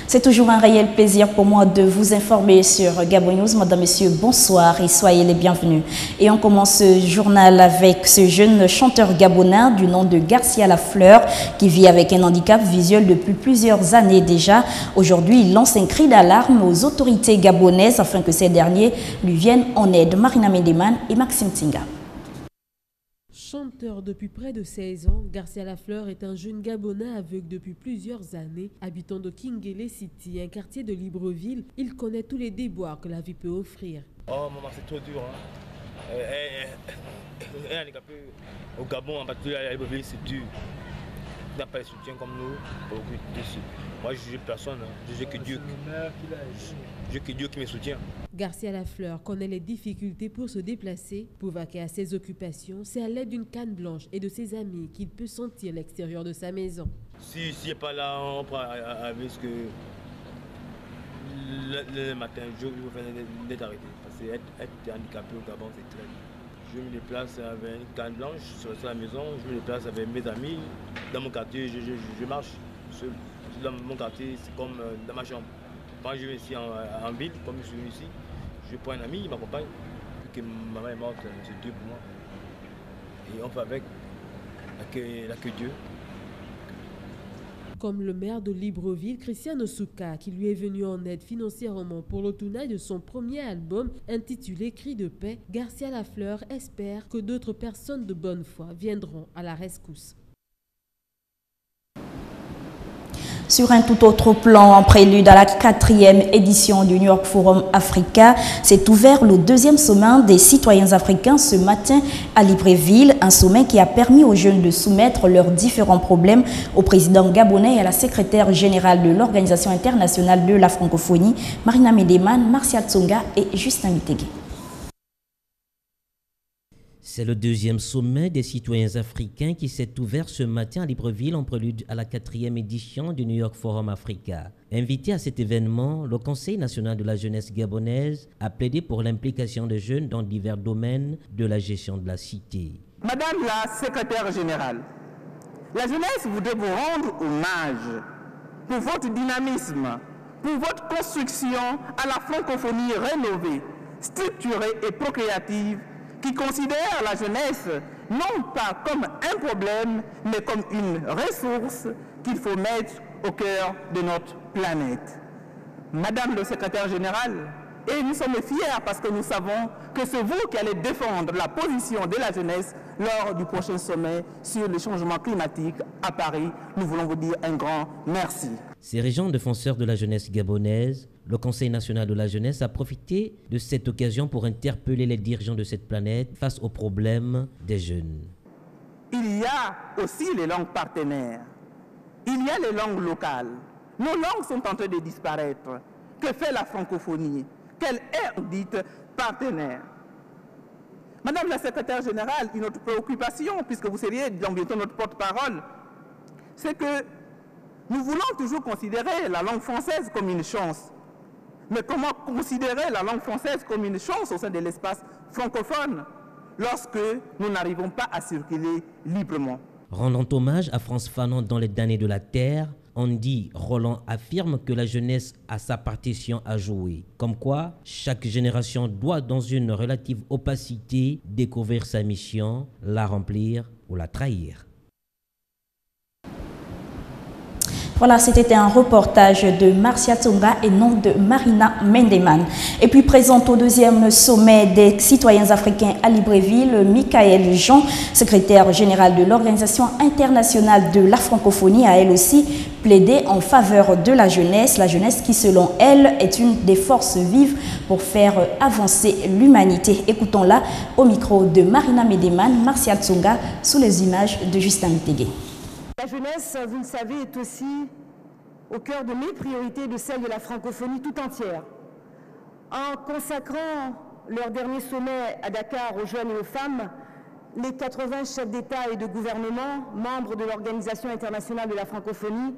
C'est toujours un réel plaisir pour moi de vous informer sur Gabon News. Madame, Messieurs, bonsoir et soyez les bienvenus. Et on commence ce journal avec ce jeune chanteur gabonais du nom de Garcia Lafleur qui vit avec un handicap visuel depuis plusieurs années déjà. Aujourd'hui, il lance un cri d'alarme aux autorités gabonaises afin que ces derniers lui viennent en aide. Marina Mendeman et Maxime Tinga. Chanteur depuis près de 16 ans, Garcia Lafleur est un jeune Gabonais aveugle depuis plusieurs années. Habitant de Kingele City, un quartier de Libreville, il connaît tous les déboires que la vie peut offrir. Oh maman, c'est trop dur. Un handicapé au Gabon, en particulier à Libreville, c'est dur. Il n'a pas de soutien comme nous. Moi, je ne juge personne. Je juge que Dieu qui me soutient. Garcia Lafleur connaît les difficultés pour se déplacer. Pour vaquer à ses occupations, c'est à l'aide d'une canne blanche et de ses amis qu'il peut sentir l'extérieur de sa maison. Si n'est pas là, on prend à risque que le matin, je vais faire d'être arrêté. Parce que être handicapé au Gabon, c'est très dur. Je me déplace avec une canne blanche sur la maison, je me déplace avec mes amis. Dans mon quartier, je marche seul. Dans mon quartier, c'est comme dans ma chambre. Quand je vais ici en ville, comme je suis ici, je prends un ami, il m'accompagne. Depuis que maman est morte, c'est Dieu pour moi. Et on fait avec que Dieu. Comme le maire de Libreville, Christian Osuka, qui lui est venu en aide financièrement pour le tournage de son premier album intitulé Cris de paix, Garcia Lafleur espère que d'autres personnes de bonne foi viendront à la rescousse. Sur un tout autre plan, en prélude à la 4e édition du New York Forum Africa, s'est ouvert le 2e sommet des citoyens africains ce matin à Libreville, un sommet qui a permis aux jeunes de soumettre leurs différents problèmes au président gabonais et à la secrétaire générale de l'Organisation internationale de la francophonie, Marina Mendeman, Martial Tsonga et Justin Mitégué. C'est le 2e sommet des citoyens africains qui s'est ouvert ce matin à Libreville en prélude à la 4e édition du New York Forum Africa. Invité à cet événement, le Conseil national de la jeunesse gabonaise a plaidé pour l'implication des jeunes dans divers domaines de la gestion de la cité. Madame la secrétaire générale, la jeunesse voudrait vous rendre hommage pour votre dynamisme, pour votre construction à la francophonie rénovée, structurée et procréative, qui considère la jeunesse non pas comme un problème, mais comme une ressource qu'il faut mettre au cœur de notre planète. Madame le secrétaire général, et nous sommes fiers parce que nous savons que c'est vous qui allez défendre la position de la jeunesse lors du prochain sommet sur le changement climatique à Paris. Nous voulons vous dire un grand merci. Ces régions défenseurs de la jeunesse gabonaise, le Conseil national de la jeunesse a profité de cette occasion pour interpeller les dirigeants de cette planète face aux problèmes des jeunes. Il y a aussi les langues partenaires. Il y a les langues locales. Nos langues sont en train de disparaître. Que fait la francophonie? Quelle est dite partenaire? Madame la secrétaire générale, une autre préoccupation, puisque vous seriez bientôt notre porte-parole, c'est que nous voulons toujours considérer la langue française comme une chance. Mais comment considérer la langue française comme une chance au sein de l'espace francophone lorsque nous n'arrivons pas à circuler librement? Rendant hommage à Frantz Fanon dans Les damnés de la terre, Andy Roland affirme que la jeunesse a sa partition à jouer. Comme quoi, chaque génération doit, dans une relative opacité, découvrir sa mission, la remplir ou la trahir. Voilà, c'était un reportage de Marcia Tsonga et non de Marina Mendeman. Et puis présente au 2e sommet des citoyens africains à Libreville, Michael Jean, secrétaire général de l'Organisation internationale de la francophonie, a elle aussi plaidé en faveur de la jeunesse qui selon elle est une des forces vives pour faire avancer l'humanité. Écoutons-la au micro de Marina Mendeman, Martial Tsonga, sous les images de Justin Mitégué. La jeunesse, vous le savez, est aussi au cœur de mes priorités et de celle de la francophonie tout entière. En consacrant leur dernier sommet à Dakar aux jeunes et aux femmes, les 80 chefs d'État et de gouvernement, membres de l'Organisation internationale de la francophonie,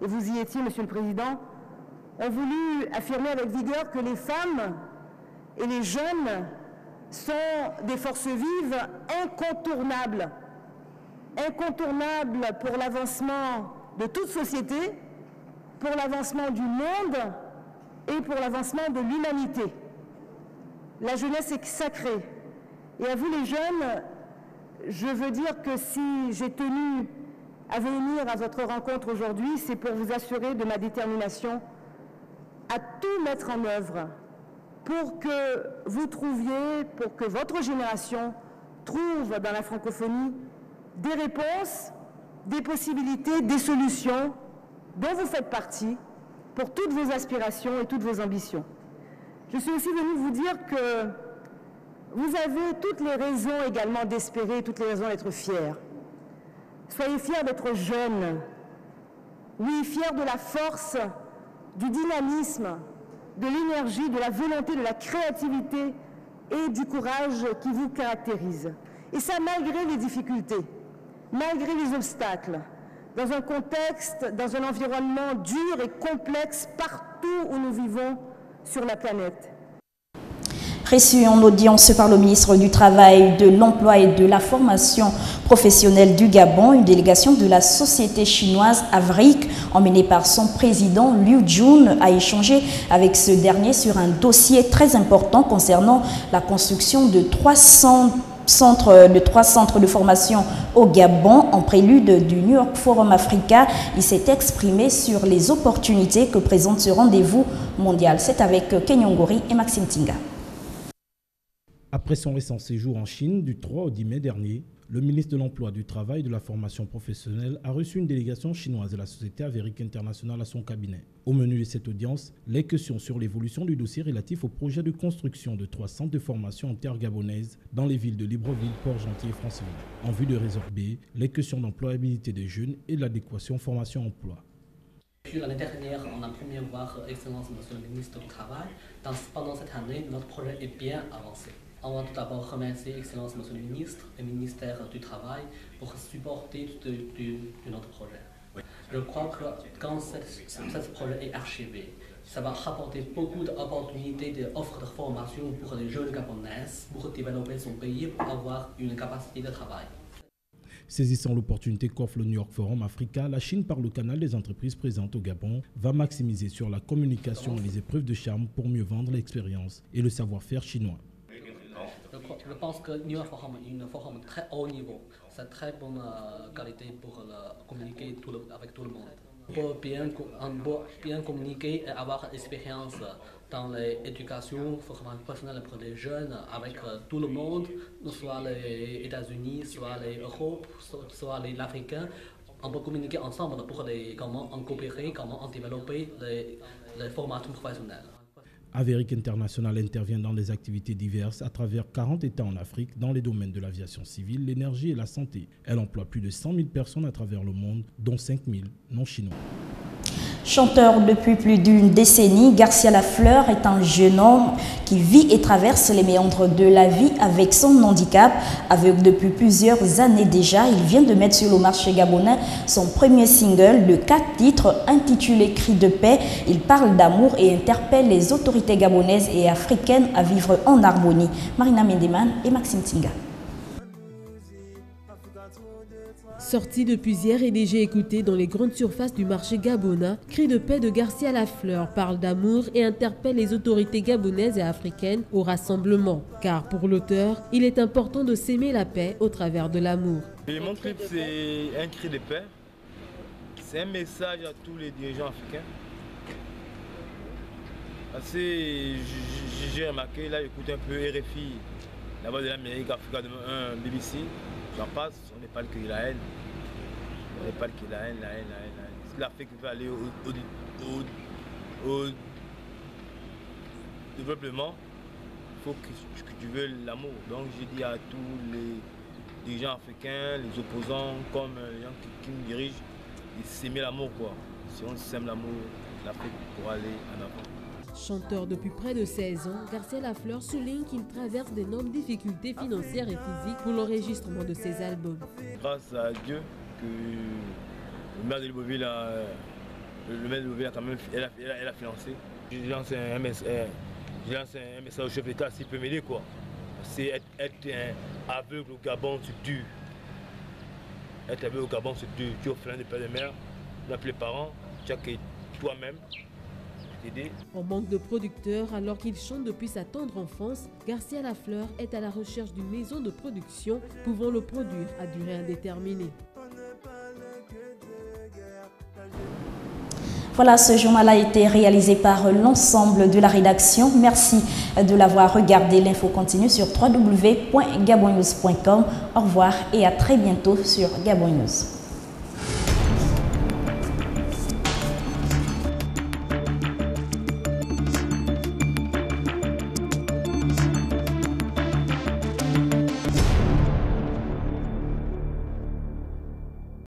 et vous y étiez, Monsieur le Président, ont voulu affirmer avec vigueur que les femmes et les jeunes sont des forces vives incontournables pour l'avancement de toute société, pour l'avancement du monde et pour l'avancement de l'humanité. La jeunesse est sacrée. Et à vous les jeunes, je veux dire que si j'ai tenu à venir à votre rencontre aujourd'hui, c'est pour vous assurer de ma détermination à tout mettre en œuvre pour que vous trouviez, pour que votre génération trouve dans la francophonie des réponses, des possibilités, des solutions dont vous faites partie pour toutes vos aspirations et toutes vos ambitions. Je suis aussi venue vous dire que vous avez toutes les raisons également d'espérer, toutes les raisons d'être fiers. Soyez fiers d'être jeunes. Oui, fiers de la force, du dynamisme, de l'énergie, de la volonté, de la créativité et du courage qui vous caractérise. Et ça malgré les difficultés, malgré les obstacles, dans un contexte, dans un environnement dur et complexe partout où nous vivons sur la planète. Reçu en audience par le ministre du Travail, de l'Emploi et de la Formation professionnelle du Gabon, une délégation de la société chinoise Avric, emmenée par son président Liu Jun, a échangé avec ce dernier sur un dossier très important concernant la construction de 300 centres de formation au Gabon en prélude du New York Forum Africa. Il s'est exprimé sur les opportunités que présente ce rendez-vous mondial. C'est avec Kenyon Gori et Maxime Tinga. Après son récent séjour en Chine du 3 au 10 mai dernier, le ministre de l'Emploi, du Travail et de la Formation professionnelle a reçu une délégation chinoise de la société Averic International à son cabinet. Au menu de cette audience, les questions sur l'évolution du dossier relatif au projet de construction de 3 centres de formation en terre gabonaise dans les villes de Libreville, Port-Gentil et Franceville, en vue de résorber les questions d'employabilité des jeunes et de l'adéquation formation-emploi. L'année dernière, on a pu voir Excellence Monsieur le ministre du Travail. Pendant cette année, notre projet est bien avancé. On va tout d'abord remercier Excellence Monsieur le ministre et le ministère du Travail pour supporter notre projet. Oui. Je crois que quand ce projet est archivé, ça va rapporter beaucoup d'opportunités d'offres de formation pour les jeunes Gabonaises pour développer son pays, pour avoir une capacité de travail. Saisissant l'opportunité qu'offre le New York Forum Africa, la Chine, par le canal des entreprises présentes au Gabon, va maximiser sur la communication et les épreuves de charme pour mieux vendre l'expérience et le savoir-faire chinois. Je pense que New York Forum est un forum très haut niveau. C'est très bonne qualité pour communiquer avec tout le monde. Pour bien communiquer et avoir l'expérience dans l'éducation professionnelle pour les jeunes avec tout le monde, soit les États-Unis, soit l'Europe, soit l'Africain. On peut communiquer ensemble pour comment on coopérer, comment on développer les formations professionnelles. Averic International intervient dans des activités diverses à travers 40 États en Afrique dans les domaines de l'aviation civile, l'énergie et la santé. Elle emploie plus de 100 000 personnes à travers le monde, dont 5 000 non chinois. Chanteur depuis plus d'une décennie, Garcia Lafleur est un jeune homme qui vit et traverse les méandres de la vie avec son handicap. Aveugle depuis plusieurs années déjà, il vient de mettre sur le marché gabonais son premier single de 4 titres intitulé Cri de paix. Il parle d'amour et interpelle les autorités gabonaises et africaines à vivre en harmonie. Marina Mendeman et Maxime Tinga. Sorti depuis hier et déjà écouté dans les grandes surfaces du marché gabonais, Cri de paix de Garcia Lafleur parle d'amour et interpelle les autorités gabonaises et africaines au rassemblement. Car pour l'auteur, il est important de s'aimer la paix au travers de l'amour. Mon clip, c'est un cri de paix. C'est un message à tous les dirigeants africains. Parce que j'ai remarqué, là, j'écoute un peu RFI, la voix de l'Amérique, Africa, un BBC. J'en passe, on n'est pas le cri de la haine. On n'est pas le cri de la haine. Si l'Afrique veut aller au développement, il faut que tu veux l'amour. Donc j'ai dit à tous les dirigeants africains, les opposants, comme les gens qui nous dirigent, de s'aimer l'amour, quoi. Si on s'aime l'amour, l'Afrique pourra aller en avant. Chanteur depuis près de 16 ans, Garcia Lafleur souligne qu'il traverse d'énormes difficultés financières et physiques pour l'enregistrement de ses albums. Grâce à Dieu que le maire de Libreville a quand même elle a financé. Je lance un message au chef d'État s'il peut m'aider, quoi. C'est être aveugle au Gabon, c'est dur. Être aveugle au Gabon, c'est dur. Tu es orphelin de père et de mère, tu n'as plus les parents, tu toi-même, t'aider. En manque de producteurs, alors qu'il chante depuis sa tendre enfance, Garcia Lafleur est à la recherche d'une maison de production pouvant le produire à durée indéterminée. Voilà, ce journal a été réalisé par l'ensemble de la rédaction. Merci de l'avoir regardé. L'info continue sur www.gabonnews.com. Au revoir et à très bientôt sur Gabon News.